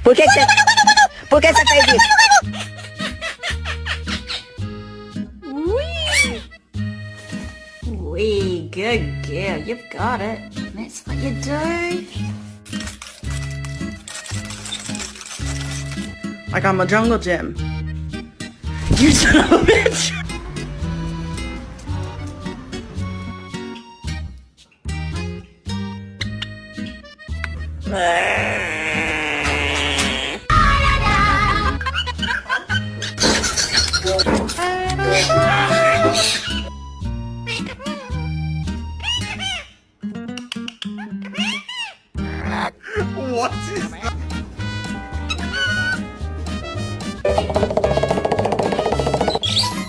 Por que você fez isso? Wee, good girl. You've got it. That's what you do. Like I'm a jungle gym. You son of a bitch. What is that?